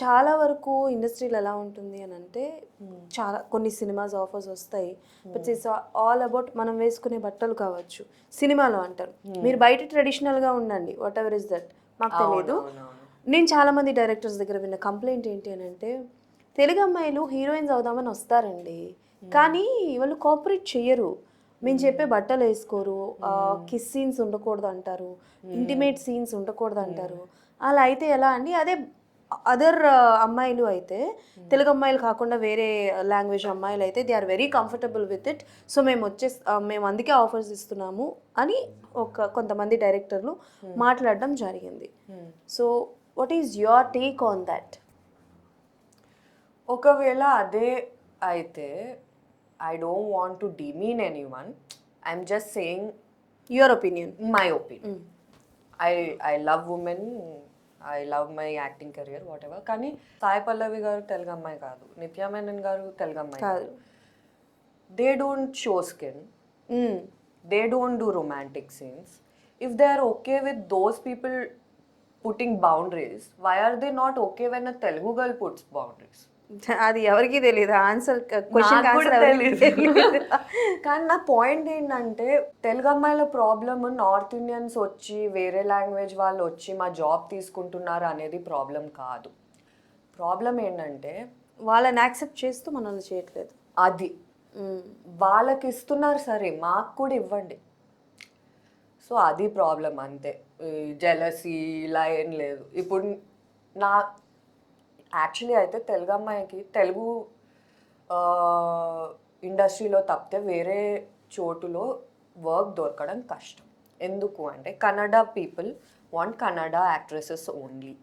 చాలా వరకు ఇండస్ట్రీలో ఎలా ఉంటుంది అని అంటే చాలా కొన్ని సినిమాస్ ఆఫర్స్ వస్తాయి బట్ ఇట్స్ ఆల్ అబౌట్ మనం వేసుకునే బట్టలు కావచ్చు సినిమాలో అంటారు మీరు బయట ట్రెడిషనల్గా ఉండండి వాట్ ఎవర్ ఇస్ దట్ మాకు తెలియదు. నేను చాలామంది డైరెక్టర్స్ దగ్గర విన్న కంప్లైంట్ ఏంటి అని అంటే తెలుగు అమ్మాయిలు హీరోయిన్స్ అవుదామని వస్తారండి కానీ వాళ్ళు కోఆపరేట్ చెయ్యరు. మేము చెప్పే బట్టలు వేసుకోరు, కిస్ సీన్స్ ఉండకూడదు అంటారు, ఇంటిమేట్ సీన్స్ ఉండకూడదు అంటారు. అలా అయితే ఎలా అండి? అదే అదర్ అమ్మాయిలు అయితే తెలుగు అమ్మాయిలు కాకుండా వేరే లాంగ్వేజ్ అమ్మాయిలు అయితే they are very comfortable with it. So మేము అందుకే ఆఫర్స్ ఇస్తున్నాము అని కొంతమంది డైరెక్టర్లు మాట్లాడడం జరిగింది. So what is your take on that? ఒకవేళ అదే అయితే I don't want to demean anyone, I'm just saying your opinion. My opinion. I love women, I love my acting career whatever. కానీ సాయి పల్లవి గారు తెలుగు అమ్మాయి కాదు, నిత్యా మేనన్ గారు తెలుగు అమ్మాయి కాదు. They don't show skin, they don't do romantic scenes. If they are okay with those people putting boundaries, why are they not okay when a Telugu girl puts boundaries? అది ఎవరికి తెలియదు ఆన్సర్. కానీ నా పాయింట్ ఏంటంటే తెలుగు అమ్మాయిల ప్రాబ్లమ్ నార్త్ ఇండియన్స్ వచ్చి వేరే language వాళ్ళు వచ్చి మా జాబ్ తీసుకుంటున్నారు అనేది ప్రాబ్లం కాదు. ప్రాబ్లం ఏంటంటే వాళ్ళని యాక్సెప్ట్ చేస్తూ మనల్ని చేయట్లేదు. అది వాళ్ళకి ఇస్తున్నారు, సరే మాకు కూడా ఇవ్వండి. సో అది ప్రాబ్లం అంతే. జెలసీ ఇలా ఏం లేదు. ఇప్పుడు నా యాక్చువల్లీ అయితే తెలుగు అమ్మాయికి తెలుగు ఇండస్ట్రీలో తప్పితే వేరే చోటులో వర్క్ దొరకడం కష్టం. ఎందుకు అంటే Kannada people want Kannada actresses only,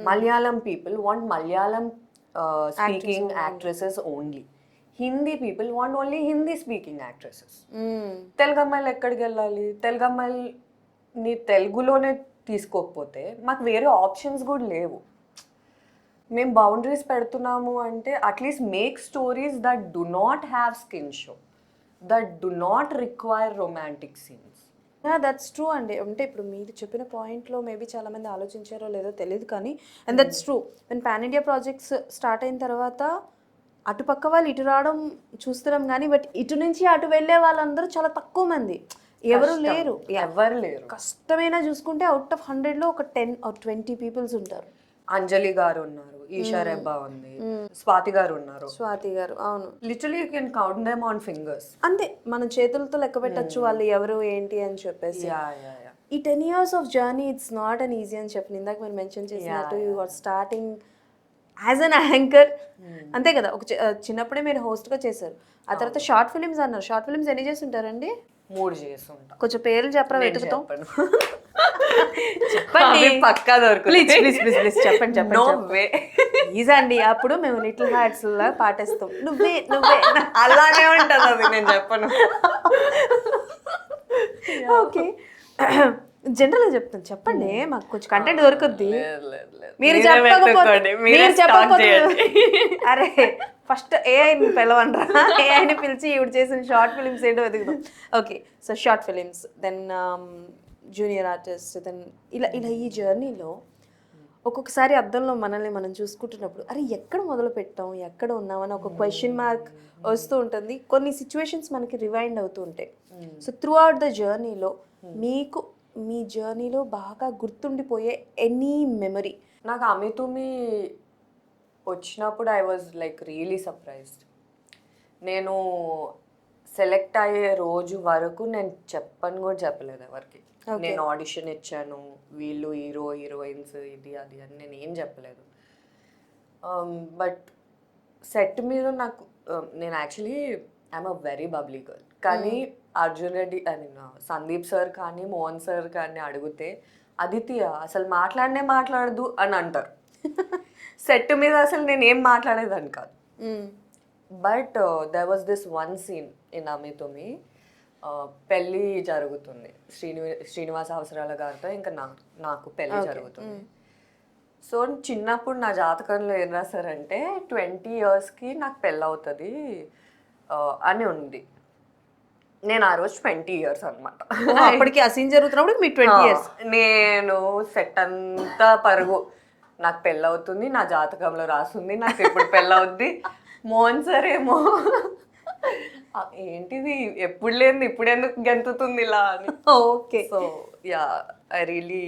Malayalam people want Malayalam speaking actresses only, Hindi people want only Hindi speaking actresses. Telugu అమ్మాయిలు ఎక్కడికి వెళ్ళాలి? తెలుగు అమ్మాయిని తెలుగులోనే తీసుకోకపోతే మాకు వేరే ఆప్షన్స్ కూడా లేవు. మేము బౌండరీస్ పెడుతున్నాము అంటే at least make stories that do not have skin show, that do not require romantic scenes. That's true అండి. అంటే ఇప్పుడు మీరు చెప్పిన పాయింట్లో మేబీ చాలామంది ఆలోచించారో లేదో తెలియదు కానీ అండ్ దట్స్ ట్రూ. నేను పాన్ ఇండియా ప్రాజెక్ట్స్ స్టార్ట్ అయిన తర్వాత అటుపక్క వాళ్ళు ఇటు రావడం చూస్తున్నాం కానీ బట్ ఇటు నుంచి అటు వెళ్ళే వాళ్ళందరూ చాలా తక్కువ మంది, ఎవరు లేరు. కష్టమైనా చూసుకుంటే అవుట్ ఆఫ్ 100లో ఒక 10 or 20 పీపుల్స్ ఉంటారు. అంజలి గారు ఉన్నారు, ఈషా రెబ్బా ఉంది, స్వాతి గారు ఉన్నారు. అవును. Literally you can count them on fingers. అంతే, మనం చేతులతో లెక్క పెట్టచ్చు వాళ్ళు ఎవరు ఏంటి అని చెప్పేసి. ఈ 10 years of journey it's not an easy అని చెప్పిన ఇందాక మీరు మెన్షన్ చేసినట్టు you are starting as an anchor, అంతే కదా. ఒక చిన్నప్పుడే మీరు హోస్ట్గా చేశారు, ఆ తర్వాత షార్ట్ ఫిలిమ్స్ అన్నారు. షార్ట్ ఫిలిమ్స్ ఎన్ని చేసి ఉంటారండి? 3 చేస్తుంటా. కొంచెం పేర్లు చెప్పరా వెతుకుతాం. చెప్పండి, పక్కా దొరుకుతుంది. ప్లీజ్ చెప్పండి. ప్లీజ్ అండి, అప్పుడు మేము లిటిల్ హార్ట్స్ లా పాటేస్తాం. నువ్వే అలానే ఉంటుంది అది, నేను చెప్పను. ఓకే, జనరల్గా చెప్తాను, చెప్పండి, మాకు కొంచెం కంటెంట్ దొరుకుద్ది. మీరు చెప్పకపోతే అరే ఫస్ట్ ఏఐని పిలవండ్రా, ఏఐని పిలిచి ఇవి చేసిన షార్ట్ ఫిలిమ్స్ ఏంటో వెతుకుతాం. Okay, so short films, then junior artist, then ఇలా ఈ జర్నీలో ఒక్కొక్కసారి అద్దంలో మనల్ని మనం చూసుకుంటున్నప్పుడు అరే ఎక్కడ మొదలు పెట్టాం, ఎక్కడ ఉన్నామని ఒక క్వశ్చన్ మార్క్ వస్తూ ఉంటుంది. కొన్ని సిచ్యువేషన్స్ మనకి రివైండ్ అవుతూ ఉంటాయి. సో త్రూ అవుట్ ద జర్నీలో మీకు మీ జర్నీలో బాగా గుర్తుండిపోయే ఎనీ మెమరీ? నాకు అమితుమి వచ్చినప్పుడు I was like really surprised. నేను సెలెక్ట్ అయ్యే రోజు వరకు నేను చెప్పలేదు ఎవరికి. నేను ఆడిషన్ ఇచ్చాను, వీళ్ళు హీరోయిన్స్ ఇది అది అని నేను ఏం చెప్పలేదు. బట్ సెట్ మీద నాకు నేను actually I'm a very bubbly girl. కానీ అర్జున్ రెడ్డి అని సందీప్ సార్ కానీ మోహన్ సార్ కానీ అడిగితే అదితియ అసలు మాట్లాడదు అని అంటారు. సెట్ మీద అసలు నేను ఏం మాట్లాడేదాన్ని కాదు. But there was this one scene in Amithumi. పెళ్ళి జరుగుతుంది, శ్రీనివాస అవసరాల గారితో ఇంకా నాకు పెళ్ళి జరుగుతుంది. సో చిన్నప్పుడు నా జాతకంలో ఏం రాశారంటే 20 yearsకి నాకు పెళ్ళి అవుతుంది అని ఉంది. నేను ఆ రోజు 20 years అనమాట. అప్పటికి ఆ సీన్ జరుగుతున్నప్పుడు మీకు 20 years. నేను సెట్ అంతా పరుగు, నాకు పెళ్ళవుతుంది, నా జాతకంలో రాస్తుంది నాకు ఎప్పుడు పెళ్ళవుద్ది. మోహన్ సార్ ఏమో ఏంటిది ఎప్పుడు లేనిది ఇప్పుడు ఎందుకు గెంతుతుంది ఇలా అని. Okay. So yeah, I really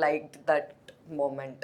like that moment.